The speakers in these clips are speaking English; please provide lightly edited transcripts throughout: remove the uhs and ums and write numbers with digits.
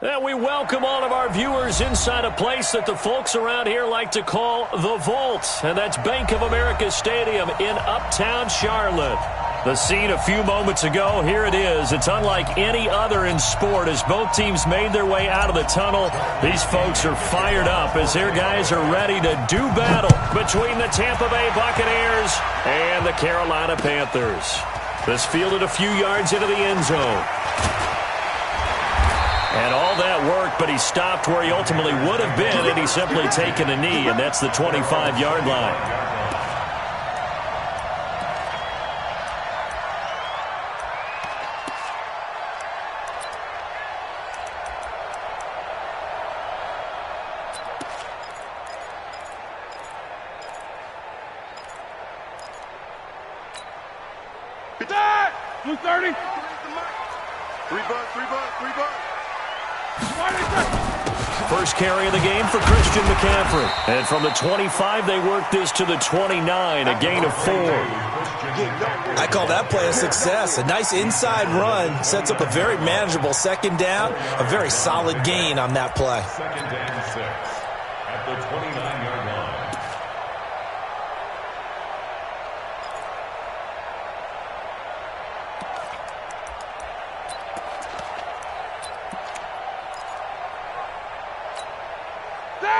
And we welcome all of our viewers inside a place that the folks around here like to call the Vault. And that's Bank of America Stadium in Uptown Charlotte. The scene a few moments ago, here it is. It's unlike any other in sport as both teams made their way out of the tunnel. These folks are fired up as their guys are ready to do battle between the Tampa Bay Buccaneers and the Carolina Panthers. This fielded a few yards into the end zone. And all that worked, but he stopped where he ultimately would have been had he simply taken a knee, and that's the 25-yard line. Blue 30. 3 bucks. First carry of the game for Christian McCaffrey. And from the 25, they work this to the 29, a gain of 4. I call that play a success. A nice inside run sets up a very manageable second down, a very solid gain on that play. Second down 6 at the 29-yard line.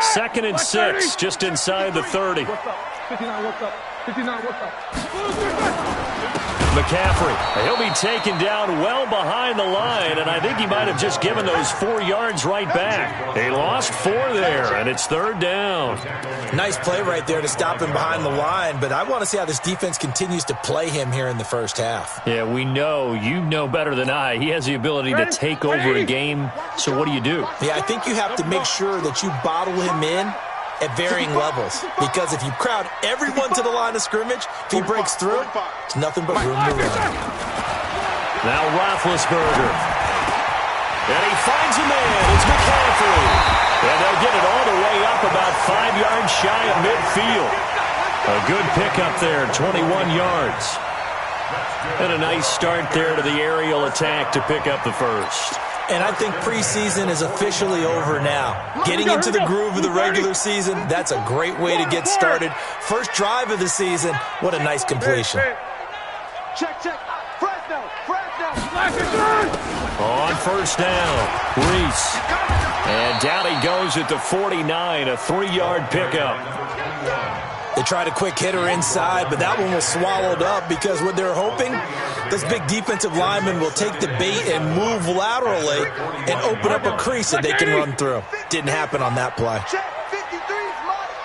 Second and 6, just inside the 30. 59, what's up? 59, what's up? McCaffrey, he'll be taken down well behind the line, and I think he might have just given those 4 yards right back. They lost 4 there, and it's third down. Nice play right there to stop him behind the line, but I want to see how this defense continues to play him here in the first half. Yeah, we know. You know better than I. He has the ability to take over a game, so what do you do? Yeah, I think you have to make sure that you bottle him in at varying levels, because if you crowd everyone to the line of scrimmage, if he breaks through, it's nothing but room to run. Now Roethlisberger. And he finds a man. It's McCaffrey. And they'll get it all the way up about 5 yards shy of midfield. A good pickup there, 21 yards. And a nice start there to the aerial attack to pick up the first. And I think preseason is officially over now. Getting into the groove of the regular season, that's a great way to get started. First drive of the season, what a nice completion. Check. Fresno. On first down, Reese. And down he goes at the 49, a 3-yard pickup. They tried a quick hitter inside, but that one was swallowed up because what they're hoping, this big defensive lineman will take the bait and move laterally and open up a crease that they can run through. Didn't happen on that play. Check. 53 is mine.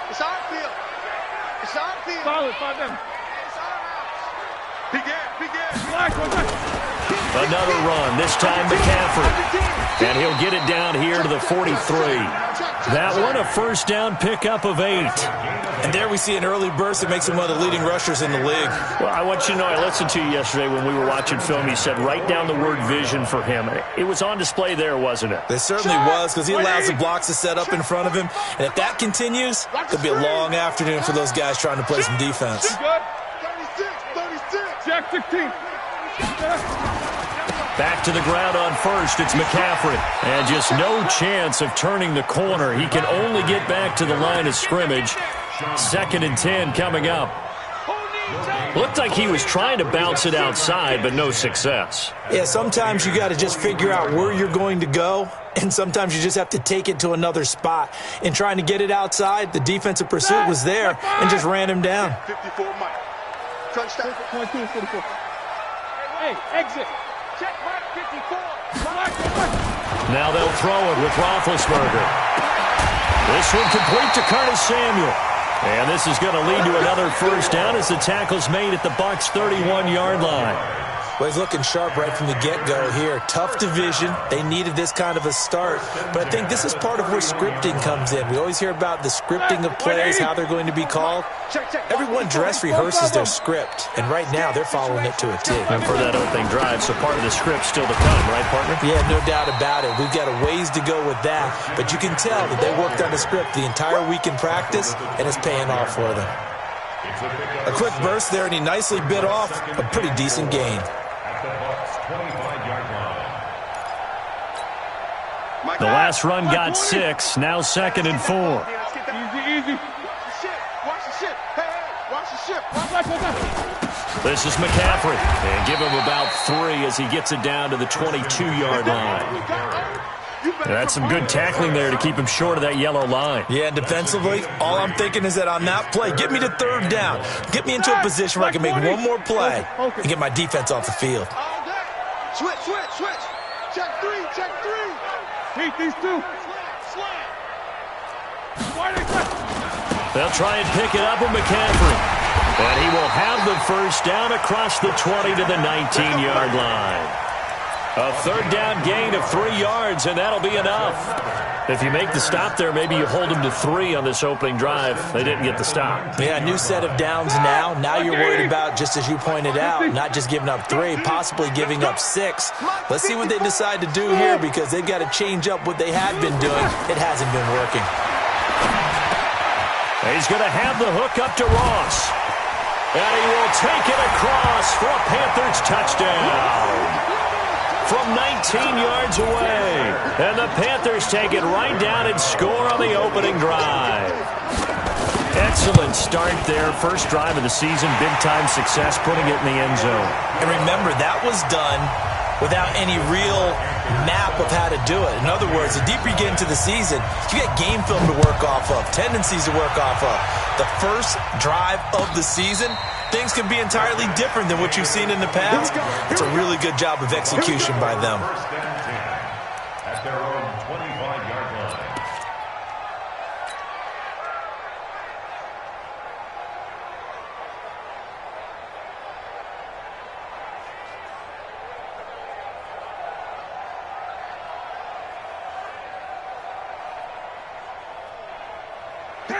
It's our field. Solid, 5 down. Another run, this time McCaffrey. And he'll get it down here to the 43. That one a first down pickup of 8. And there we see an early burst that makes him one of the leading rushers in the league. Well, I want you to know, I listened to you yesterday when we were watching film. You said write down the word vision for him. It was on display there, wasn't it? It certainly was, because he allows the blocks to set up in front of him. And if that continues, it'll be a long afternoon for those guys trying to play some defense. 36. Check 16. Back to the ground on first. It's McCaffrey. And just no chance of turning the corner. He can only get back to the line of scrimmage. Second and 10 coming up. Looked like he was trying to bounce it outside, but no success. Yeah, sometimes you got to just figure out where you're going to go, and sometimes you just have to take it to another spot. In trying to get it outside, the defensive pursuit was there and just ran him down. 54 Mike. Touchdown. 22, 44. Hey, exit. Check Mike 54. Now they'll throw it with Roethlisberger. This one complete to Curtis Samuel. And this is going to lead to another first down as the tackle's made at the Bucs' 31-yard line. Well, he's looking sharp right from the get-go here. Tough division. They needed this kind of a start. But I think this is part of where scripting comes in. We always hear about the scripting of plays, how they're going to be called. Everyone dress rehearses their script, and right now they're following it to a T. And for that opening drive, so part of the script still to come, right, partner? Yeah, no doubt about it. We've got a ways to go with that. But you can tell that they worked on the script the entire week in practice, and it's paying off for them. A quick burst there, and he nicely bit off a pretty decent gain. At the Bucs' 25-yard line. The last run got 6, now 2nd and 4. Easy. Watch the ship. Hey, watch the ship. This is McCaffrey. And give him about 3 as he gets it down to the 22-yard line. That's some good tackling there to keep him short of that yellow line. Yeah, and defensively, all I'm thinking is that on that play, get me to 3rd down. Get me into a position where I can make one more play and get my defense off the field. Switch. Check 3. Keep these 2. They'll try and pick it up with McCaffrey. And he will have the first down across the 20 to the 19-yard line. A 3rd down gain of 3 yards, and that'll be enough. If you make the stop there, maybe you hold them to 3 on this opening drive. They didn't get the stop. Yeah, new set of downs now. Now you're worried about, just as you pointed out, not just giving up 3, possibly giving up 6. Let's see what they decide to do here, because they've got to change up what they have been doing. It hasn't been working. He's going to have the hook up to Ross. And he will take it across for a Panthers touchdown. From 19 yards away. And the Panthers take it right down and score on the opening drive. Excellent start there. First drive of the season. Big-time success putting it in the end zone. And remember, that was done without any real map of how to do it. In other words, the deeper you get into the season, you get game film to work off of, tendencies to work off of. The first drive of the season, things can be entirely different than what you've seen in the past. It's a really good job of execution by them. At their own 25-yard line.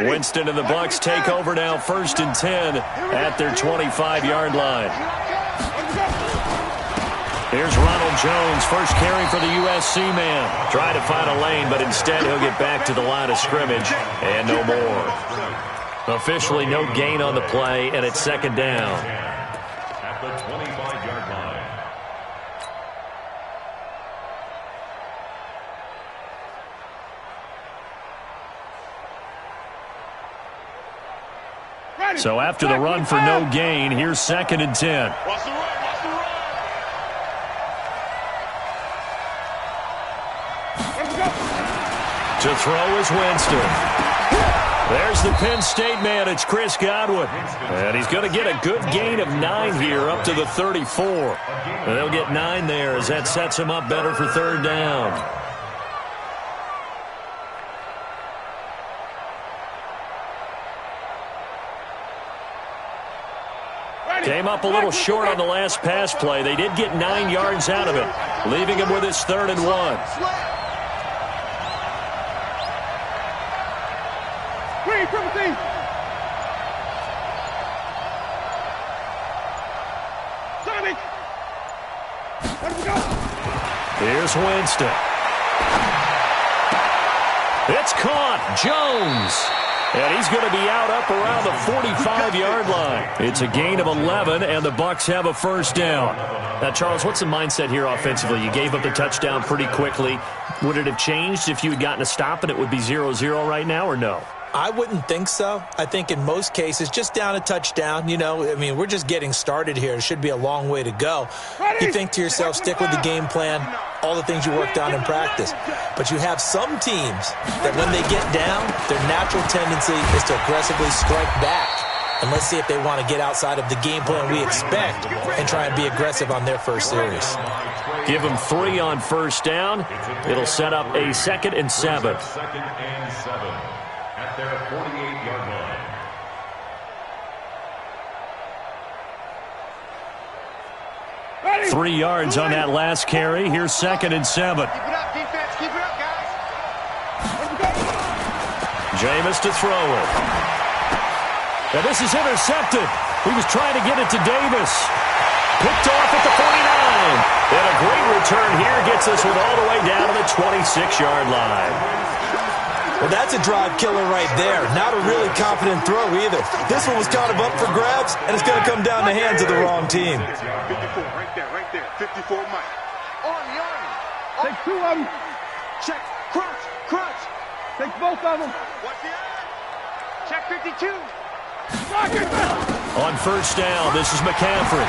Winston and the Bucs take over now, 1st and 10 at their 25-yard line. Here's Ronald Jones, first carry for the USC man. Try to find a lane, but instead he'll get back to the line of scrimmage and no more. Officially no gain on the play, and it's 2nd down. At the 25-yard line. 'em. So after the run for no gain, here's 2nd and 10. Watch the run. To throw is Winston. There's the Penn State man. It's Chris Godwin. And he's going to get a good gain of 9 here up to the 34. And they'll get 9 there as that sets him up better for 3rd down. Came up a little short on the last pass play. They did get 9 yards out of it, leaving him with his 3rd and 1. Here's Winston. It's caught. Jones. And he's going to be out up around the 45-yard line. It's a gain of 11, and the Bucs have a 1st down. Now, Charles, what's the mindset here offensively? You gave up the touchdown pretty quickly. Would it have changed if you had gotten a stop and it would be 0-0 right now, or no? I wouldn't think so. I think in most cases, just down a touchdown, we're just getting started here. It should be a long way to go. You think to yourself, stick with the game plan, all the things you worked on in practice. But you have some teams that when they get down, their natural tendency is to aggressively strike back. And let's see if they want to get outside of the game plan we expect and try and be aggressive on their first series. Give them 3 on 1st down. It'll set up a 2nd and 7. 2nd and 7. At their 48-yard line. 3 yards on that last carry. Here's 2nd and 7. Keep it up, defense. Keep it up, guys. Jameis to throw it. And this is intercepted. He was trying to get it to Davis. Picked off at the 49. And a great return here gets us all the way down to the 26-yard line. Well, that's a drive killer right there. Not a really confident throw either. This one was kind of up for grabs, and it's going to come down the hands of the wrong team. 54, right there. 54, Mike. Army. Take 2 of them. Check. Crunch. Crunch. Take both of them. Watch the eye. Check 52. On first down, this is McCaffrey.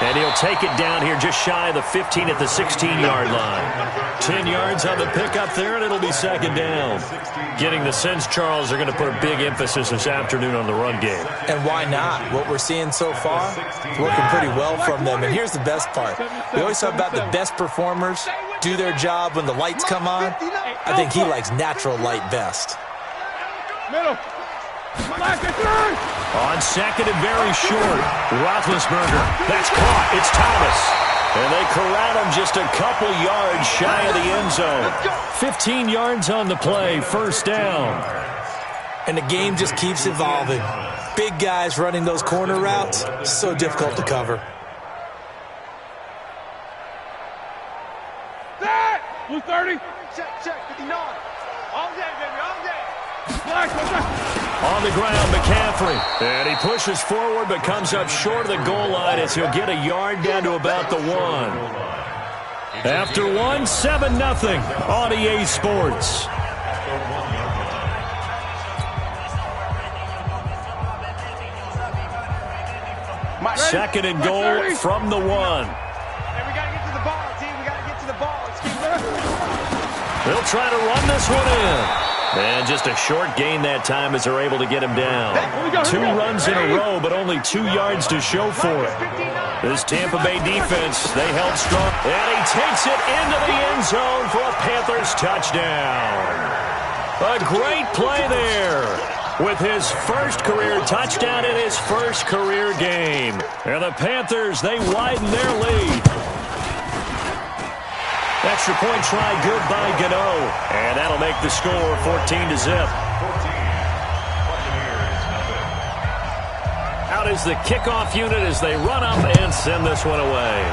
And he'll take it down here just shy of the 15 at the 16-yard line. 10 yards on the pickup there, and it'll be second down. Getting the sense, Charles, they're going to put a big emphasis this afternoon on the run game. And why not? What we're seeing so far, it's working pretty well from them. And here's the best part. We always talk about the best performers do their job when the lights come on. I think he likes natural light best. Middle. On second and very short, Roethlisberger. That's caught. It's Thomas. And they corral him just a couple yards shy of the end zone. 15 yards on the play, first down. And the game just keeps evolving. Big guys running those corner routes, so difficult to cover. Blue 30. Check 59. All day, baby, all day. On the ground, McCaffrey. And he pushes forward but comes up short of the goal line as he'll get a yard down to about the 1. After 1, 7-0 on EA Sports. Second and goal from the 1. Hey, we got to get to the ball, team. We got to get to the ball. Let's keep moving. They'll try to run this one in. And just a short gain that time as they're able to get him down. 2 runs in a row, but only 2 yards to show for it. This Tampa Bay defense, they held strong. And he takes it into the end zone for a Panthers touchdown. A great play there with his first career touchdown in his first career game. And the Panthers, they widen their lead. Extra point try good by Gano. And that'll make the score 14-0. Out is the kickoff unit as they run up and send this one away.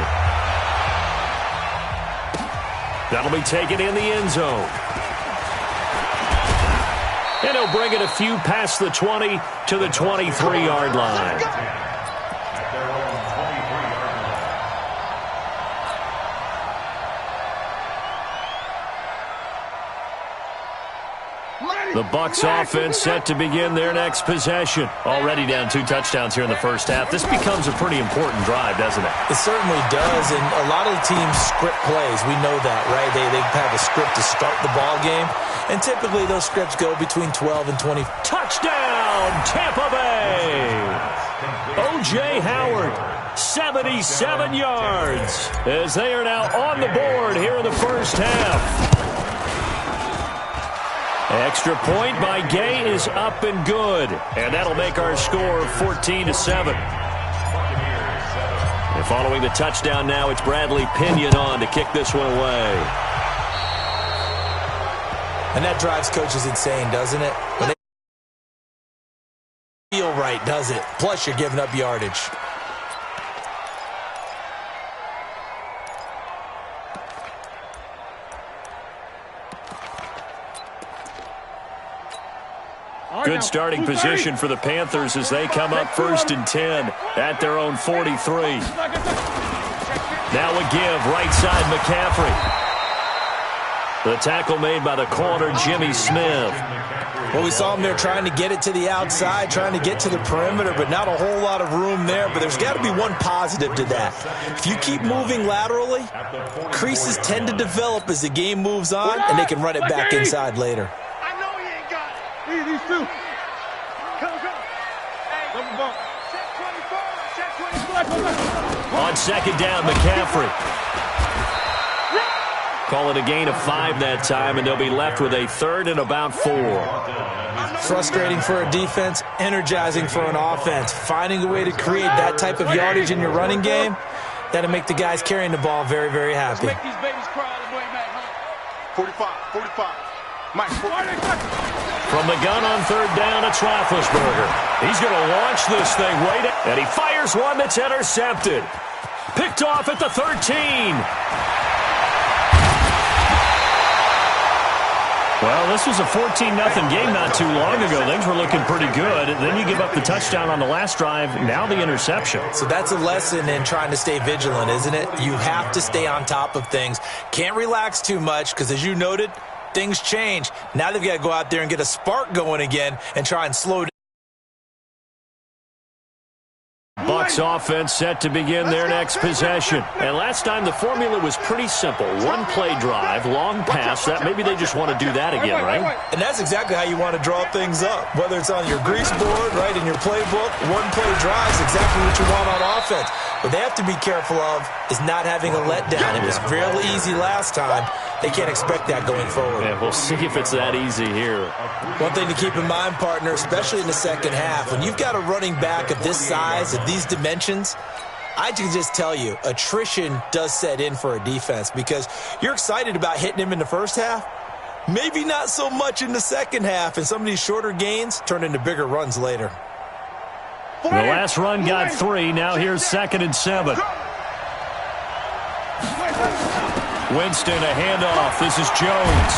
That'll be taken in the end zone. And he'll bring it a few past the 20 to the 23-yard line. The Bucs offense set to begin their next possession. Already down 2 touchdowns here in the first half. This becomes a pretty important drive, doesn't it? It certainly does, and a lot of the teams script plays. We know that, right? They have a script to start the ball game, and typically those scripts go between 12 and 20. Touchdown, Tampa Bay! O.J. Howard, 77 yards, as they are now on the board here in the first half. Extra point by Gay is up and good. And that'll make our score 14-7. And following the touchdown now, it's Bradley Pinion on to kick this one away. And that drives coaches insane, doesn't it? When they feel right, does it? Plus, you're giving up yardage. Good starting position for the Panthers as they come up 1st and 10 at their own 43. Now a give, right side McCaffrey. The tackle made by the corner, Jimmy Smith. Well, we saw him there trying to get it to the outside, trying to get to the perimeter, but not a whole lot of room there. But there's got to be one positive to that. If you keep moving laterally, creases tend to develop as the game moves on, and they can run it back inside later. These 2. Go. Hey, Double bump. check 24. On second down, McCaffrey. Call it a gain of 5 that time, and they'll be left with a 3rd and about 4. Frustrating for a defense, energizing for an offense. Finding a way to create that type of yardage in your running game, that'll make the guys carrying the ball very, very happy. Make these babies cry all the way back home. 45. Mike, From the gun on 3rd down, it's Roethlisberger. He's going to launch this thing right at, and he fires one that's intercepted. Picked off at the 13. Well, this was a 14-0 game not too long ago. Things were looking pretty good. Then you give up the touchdown on the last drive. Now the interception. So that's a lesson in trying to stay vigilant, isn't it? You have to stay on top of things. Can't relax too much because, as you noted, things change. Now they've got to go out there and get a spark going again and try and slow down. Bucs offense set to begin their next possession. And last time the formula was pretty simple. One play drive, long pass. That maybe they just want to do that again, right? And that's exactly how you want to draw things up. Whether it's on your grease board, right, in your playbook, one play drive is exactly what you want on offense. What they have to be careful of is not having a letdown. It was fairly easy last time. They can't expect that going forward. Yeah, we'll see if it's that easy here. One thing to keep in mind, partner, especially in the second half, when you've got a running back of this size, of these dimensions, I can just tell you, attrition does set in for a defense because you're excited about hitting him in the first half. Maybe not so much in the second half, and some of these shorter gains turn into bigger runs later. The last run got 3. Now here's 2nd and 7. Winston, a handoff. This is Jones.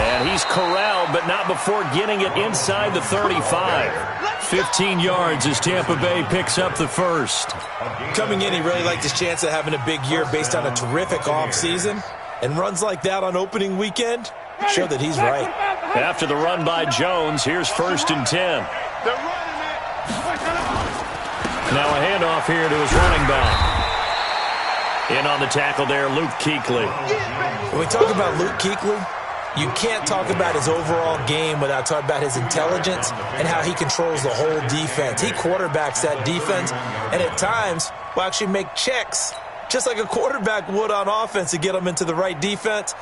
And he's corralled, but not before getting it inside the 35. 15 yards as Tampa Bay picks up the first. Coming in, he really liked his chance of having a big year based on a terrific offseason. And runs like that on opening weekend show that he's right. After the run by Jones, here's 1st and 10. Now a handoff here to his running back. In on the tackle there, Luke Kuechly. When we talk about Luke Kuechly, you can't talk about his overall game without talking about his intelligence and how he controls the whole defense. He quarterbacks that defense and at times will actually make checks just like a quarterback would on offense to get them into the right defense.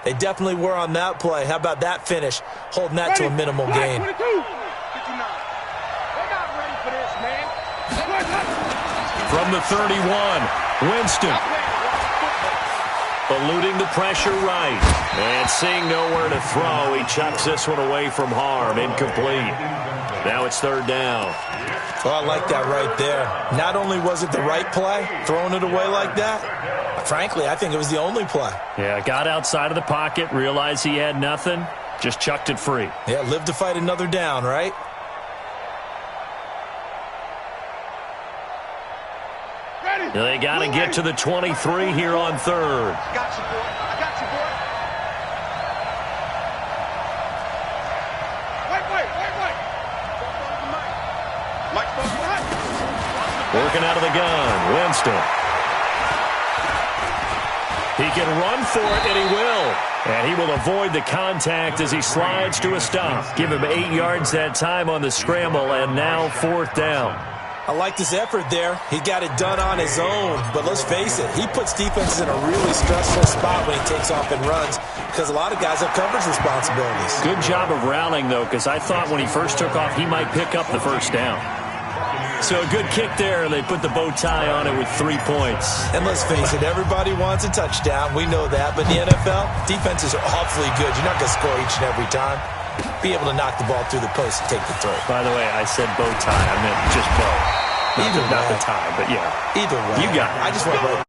They definitely were on that play. How about that finish, holding that to a minimal gain. From the 31, Winston. Eluding the pressure right. And seeing nowhere to throw, he chucks this one away from harm. Incomplete. Now it's 3rd down. Well, I like that right there. Not only was it the right play, throwing it away like that, frankly, I think it was the only play. Yeah, got outside of the pocket, realized he had nothing, just chucked it free. Yeah, live to fight another down, right? They got to get to the 23 here on 3rd. I got you, boy. I got you, boy. Wait. Working out of the gun, Winston. He can run for it, and he will. And he will avoid the contact as he slides to a stop. Give him 8 yards that time on the scramble, and now 4th down. I like this effort there. He got it done on his own. But let's face it, he puts defenses in a really stressful spot when he takes off and runs because a lot of guys have coverage responsibilities. Good job of rallying, though, because I thought when he first took off, he might pick up the 1st down. So a good kick there. They put the bow tie on it with 3 points. And let's face it, everybody wants a touchdown. We know that. But in the NFL, defenses are awfully good. You're not going to score each and every time. Be able to knock the ball through the post and take the throw. By the way, I said bow tie. I meant just bow. Not the tie, but yeah. Either way. You got it. I just want to